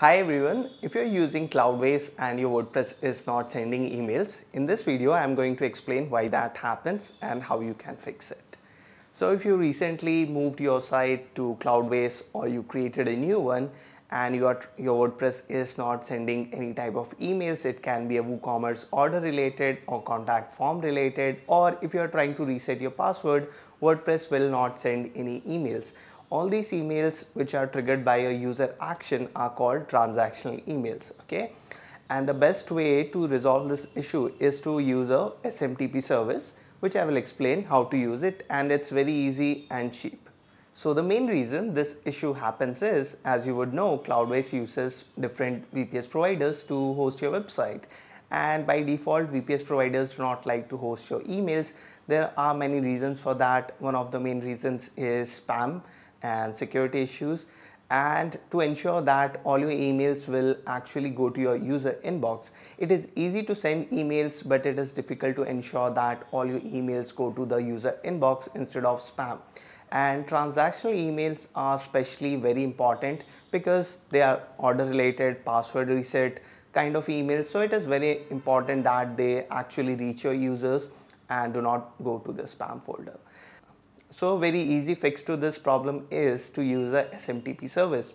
Hi everyone, if you're using Cloudways and your WordPress is not sending emails, in this video I'm going to explain why that happens and how you can fix it. So if you recently moved your site to Cloudways or you created a new one and your WordPress is not sending any type of emails, it can be a Woocommerce order related or contact form related, or if you are trying to reset your password, WordPress will not send any emails. All these emails which are triggered by a user action are called transactional emails. Okay, and the best way to resolve this issue is to use a SMTP service, which I will explain how to use it, and it's very easy and cheap. So the main reason this issue happens is, as you would know, Cloudways uses different VPS providers to host your website, and by default VPS providers do not like to host your emails. There are many reasons for that. One of the main reasons is spam and security issues, and to ensure that all your emails will actually go to your user inbox, it is easy to send emails, but it is difficult to ensure that all your emails go to the user inbox instead of spam. And transactional emails are especially very important because they are order related, password reset kind of emails, so it is very important that they actually reach your users and do not go to the spam folder. So very easy fix to this problem is to use a SMTP service.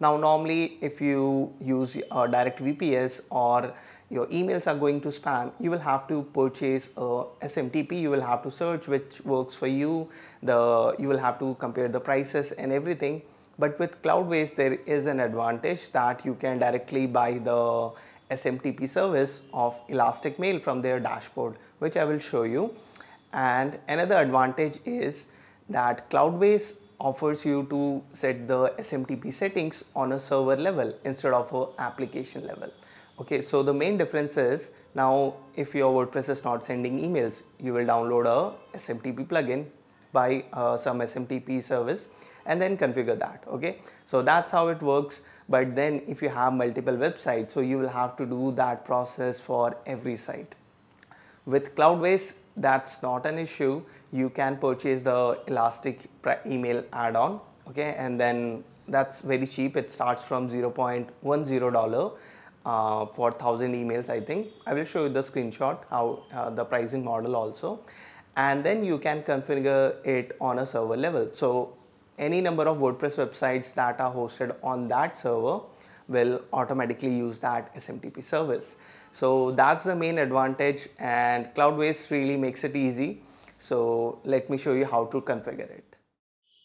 Now normally if you use a direct VPS or your emails are going to spam, you will have to purchase a SMTP, you will have to search which works for you, you will have to compare the prices and everything. But with Cloudways there is an advantage that you can directly buy the SMTP service of Elastic Mail from their dashboard, which I will show you. And another advantage is that Cloudways offers you to set the SMTP settings on a server level instead of an application level. Okay, so the main difference is, now if your WordPress is not sending emails, you will download a SMTP plugin, buy some SMTP service and then configure that. Okay, so that's how it works. But then if you have multiple websites, so you will have to do that process for every site. With Cloudways, that's not an issue. You can purchase the Elastic email add-on, okay, and then that's very cheap. It starts from $0.10 for 1,000 emails, I think. I will show you the screenshot, how the pricing model also, and then you can configure it on a server level. So any number of WordPress websites that are hosted on that server will automatically use that SMTP service. So that's the main advantage, and Cloudways really makes it easy. So let me show you how to configure it.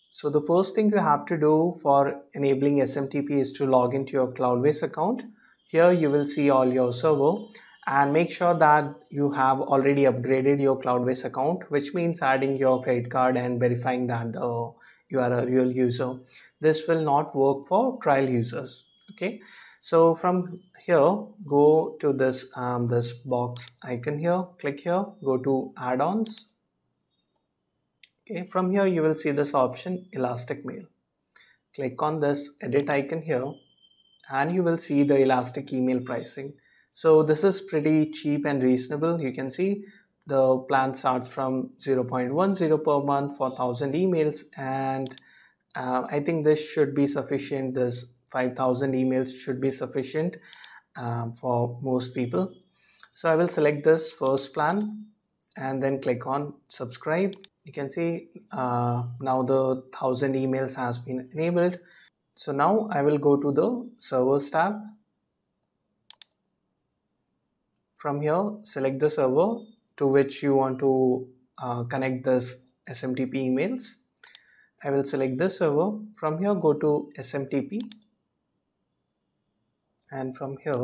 So the first thing you have to do for enabling SMTP is to log into your Cloudways account. Here you will see all your server, and make sure that you have already upgraded your Cloudways account, which means adding your credit card and verifying that you are a real user. This will not work for trial users. Okay, so from here, go to this this box icon here, click here, go to add-ons. Okay, from here you will see this option Elastic Mail. Click on this edit icon here and you will see the Elastic email pricing. So this is pretty cheap and reasonable. You can see the plan starts from 0.10 per month for 1,000 emails, and I think this should be sufficient. This 5,000 emails should be sufficient for most people. So I will select this first plan and then click on subscribe. You can see now the 1,000 emails has been enabled. So now I will go to the servers tab. From here, select the server to which you want to connect this SMTP emails. I will select this server. From here, go to SMTP, and from here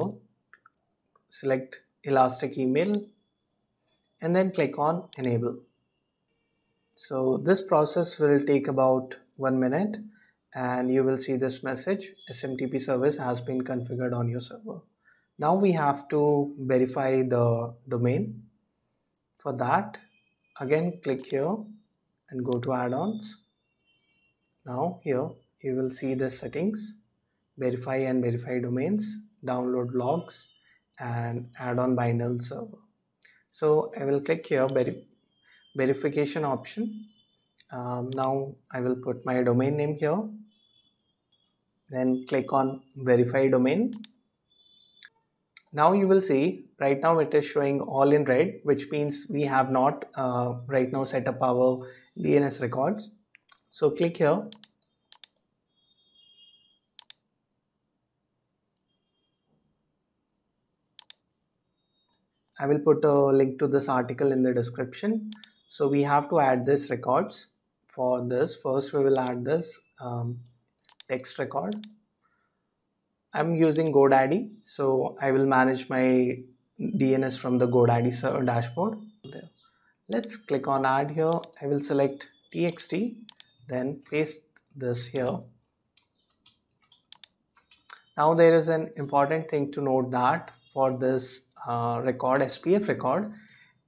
select Elastic email and then click on enable. So this process will take about 1 minute and you will see this message, SMTP service has been configured on your server. Now we have to verify the domain. For that, again click here and go to add-ons. Now here you will see the settings, verify and verify domains, download logs, and add-on bind server. So I will click here verification option. Now I will put my domain name here then click on verify domain. Now you will see right now it is showing all in red, which means we have not right now set up our DNS records. So click here. I will put a link to this article in the description. So we have to add this records. For this, first we will add this text record. I'm using GoDaddy, so I will manage my DNS from the GoDaddy dashboard. Let's click on add here. I will select txt, then paste this here. Now there is an important thing to note that for this record, SPF record,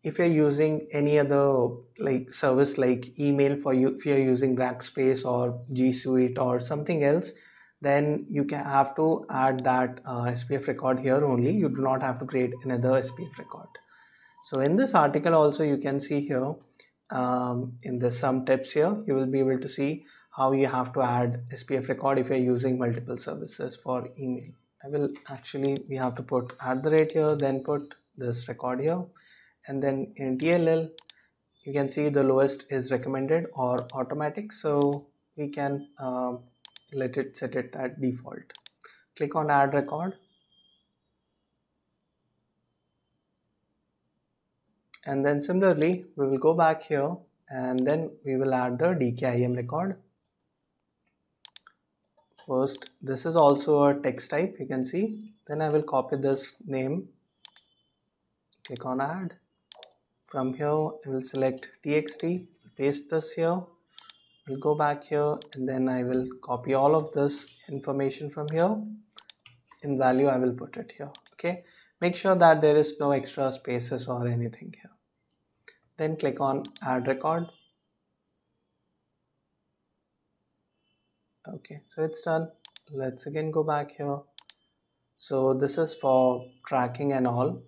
if you're using any other like service like email for you, if you're using Rackspace or G Suite or something else, then you can have to add that SPF record here only. You do not have to create another SPF record. So in this article also you can see here in the some tips here, you will be able to see how you have to add SPF record if you're using multiple services for email. We have to put @ here, then put this record here, and then in DLL you can see the lowest is recommended or automatic, so we can set it at default. Click on add record, and then similarly we will go back here and then we will add the DKIM record. First, this is also a text type, you can see. Then I will copy this name, click on add. From here I will select txt, paste this here. We'll go back here and then I will copy all of this information from here. In value I will put it here. Okay, make sure that there is no extra spaces or anything here. Then click on add record. Okay, so it's done. Let's again go back here. So this is for tracking and all.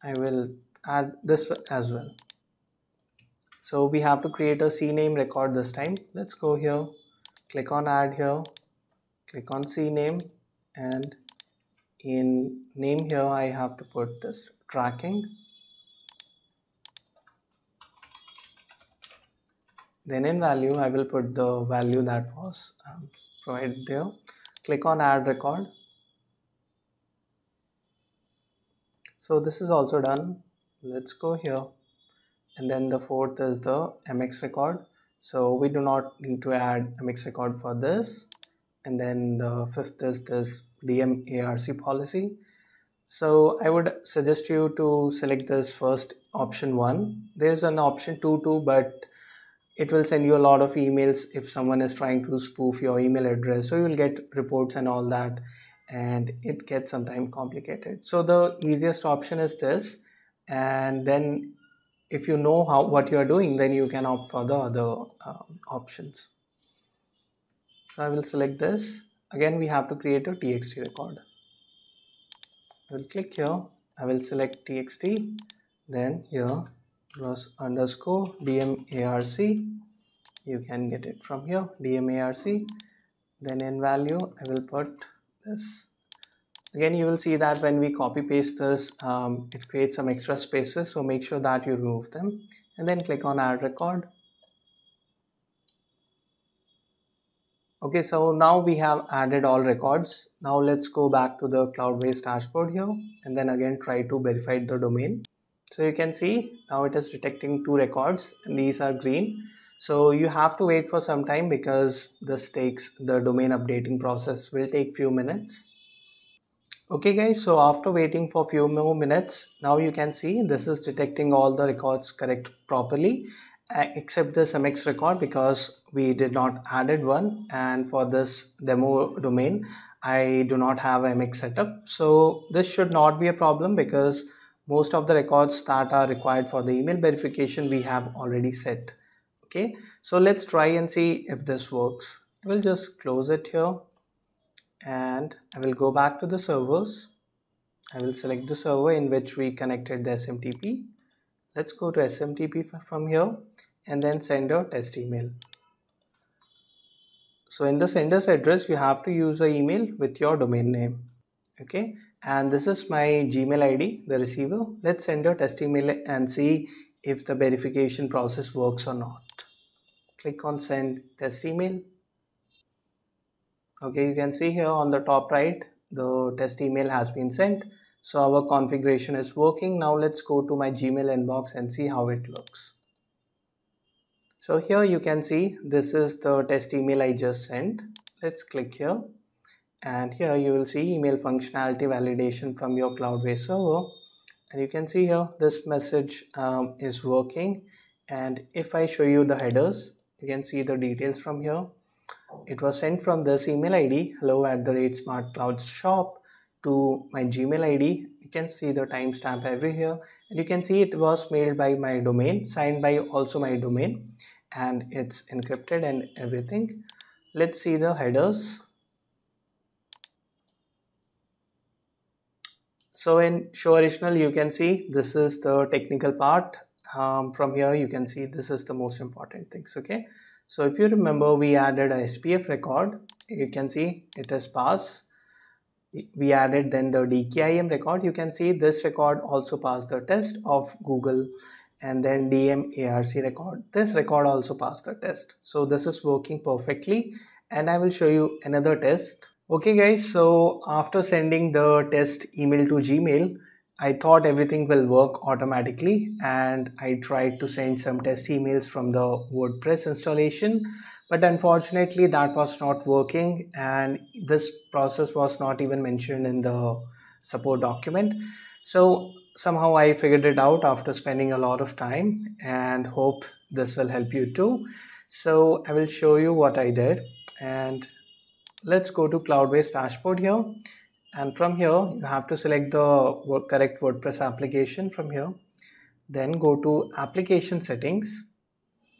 I will add this as well. So we have to create a CNAME record this time. Let's go here, click on add here, click on CNAME, and in name here I have to put this tracking. Then in value I will put the value that was provided there. Click on add record. So this is also done. Let's go here, and then the fourth is the MX record. So we do not need to add MX record for this. And then the fifth is this DMARC policy. So I would suggest you to select this first option 1. There's an option 2 too, but it will send you a lot of emails if someone is trying to spoof your email address. So you will get reports and all that, and it gets sometimes complicated. So the easiest option is this, and then if you know what you are doing, then you can opt for the other options. So I will select this. Again, we have to create a txt record. I will click here. I will select txt. Then here was underscore DMARC. You can get it from here, DMARC. Then in value, I will put this. Again, you will see that when we copy paste this, it creates some extra spaces. So make sure that you remove them, and then click on add record. Okay, so now we have added all records. Now let's go back to the Cloudways dashboard here, and then again try to verify the domain. So you can see now it is detecting 2 records, and these are green. So you have to wait for some time because the domain updating process will take few minutes. Okay guys, so after waiting for few more minutes, now you can see this is detecting all the records correct properly, except this MX record because we did not added one, and for this demo domain I do not have MX setup. So this should not be a problem because most of the records that are required for the email verification we have already set. Okay, so let's try and see if this works. I will just close it here, and I will go back to the servers. I will select the server in which we connected the SMTP. Let's go to SMTP from here and then send a test email. So in the sender's address, you have to use an email with your domain name. Okay, and this is my Gmail ID, the receiver. Let's send a test email and see if the verification process works or not. Click on send test email. Okay, you can see here on the top right, the test email has been sent. So our configuration is working. Now let's go to my Gmail inbox and see how it looks. So here you can see this is the test email I just sent. Let's click here, and here you will see email functionality validation from your Cloudways server. And you can see here this message is working. And if I show you the headers, you can see the details from here. It was sent from this email ID, hello@smartcloudshop, to my Gmail ID. You can see the timestamp every here, and you can see it was mailed by my domain, signed by also my domain, and it's encrypted and everything. Let's see the headers. So in show original, you can see this is the technical part. From here you can see this is the most important things. Okay, so if you remember, we added a SPF record. You can see it is passed. We added then the DKIM record. You can see this record also passed the test of Google. And then DMARC record, this record also passed the test. So this is working perfectly, and I will show you another test. Okay guys, so after sending the test email to Gmail, I thought everything will work automatically, and I tried to send some test emails from the WordPress installation, but unfortunately that was not working, and this process was not even mentioned in the support document. So somehow I figured it out after spending a lot of time, and hope this will help you too. So I will show you what I did, and let's go to Cloudways dashboard here, and from here you have to select the correct WordPress application from here. Then go to application settings.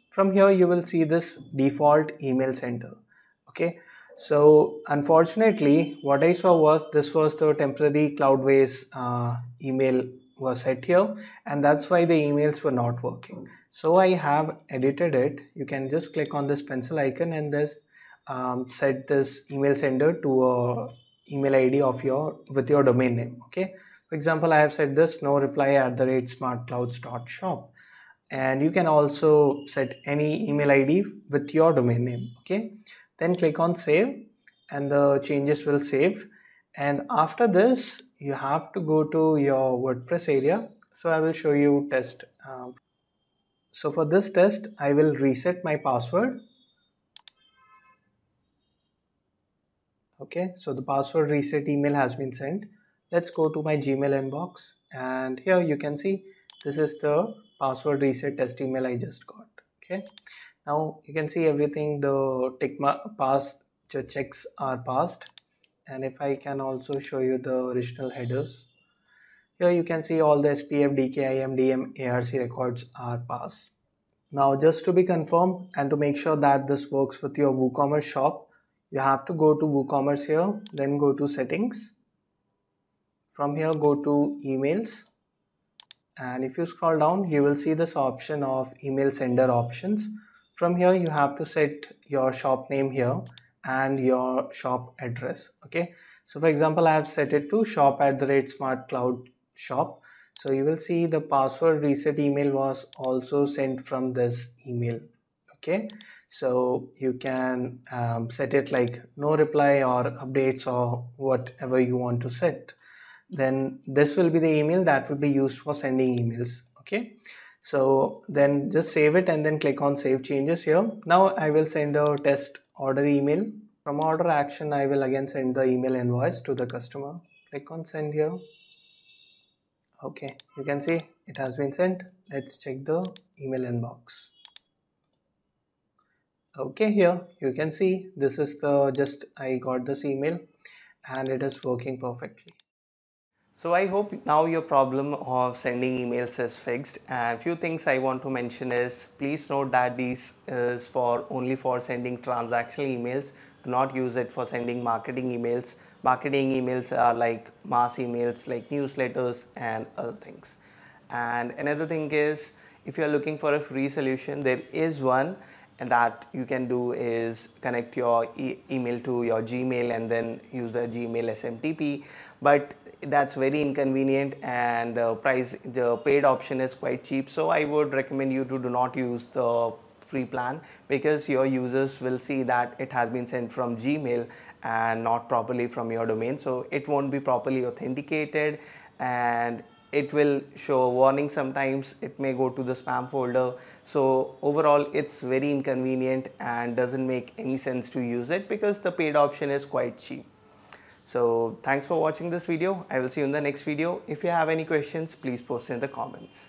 From here you will see this default email sender. Okay, so unfortunately what I saw was this was the temporary Cloudways email was set here, and that's why the emails were not working. So I have edited it. You can just click on this pencil icon and this set this email sender to a email ID of your with your domain name. Okay, for example, I have set this no reply @smartclouds.shop, and you can also set any email ID with your domain name. Okay, then click on save, and the changes will save. And after this you have to go to your WordPress area. So I will show you test. So for this test I will reset my password. Okay, so the password reset email has been sent. Let's go to my Gmail inbox, and here you can see this is the password reset test email I just got. Okay, now you can see everything, the tick pass checks are passed. And if I can also show you the original headers, here you can see all the SPF, DKIM, DM, ARC records are passed. Now just to be confirmed and to make sure that this works with your WooCommerce shop, you have to go to WooCommerce here, then go to settings. From here go to emails, and if you scroll down you will see this option of email sender options. From here you have to set your shop name here and your shop address. Okay, so for example I have set it to shop@smartcloud.shop. So you will see the password reset email was also sent from this email. Okay, so you can set it like no reply or updates or whatever you want to set. Then this will be the email that will be used for sending emails. Okay, so then just save it and then click on save changes here. Now I will send a test order email. From order action I will again send the email invoice to the customer. Click on send here. Okay, you can see it has been sent. Let's check the email inbox. Okay, here you can see this is the I got this email and it is working perfectly. So I hope now your problem of sending emails is fixed, and few things I want to mention is, please note that this is for only for sending transactional emails. Do not use it for sending marketing emails. Marketing emails are like mass emails like newsletters and other things. And another thing is, if you are looking for a free solution, there is one, and that you can do is connect your email to your Gmail and then use the Gmail SMTP, but that's very inconvenient, and the paid option is quite cheap. So I would recommend you to do not use the free plan, because your users will see that it has been sent from Gmail and not properly from your domain, so it won't be properly authenticated and it will show a warning. Sometimes it may go to the spam folder. So overall it's very inconvenient and doesn't make any sense to use it, because the paid option is quite cheap. So thanks for watching this video. I will see you in the next video. If you have any questions, please post in the comments.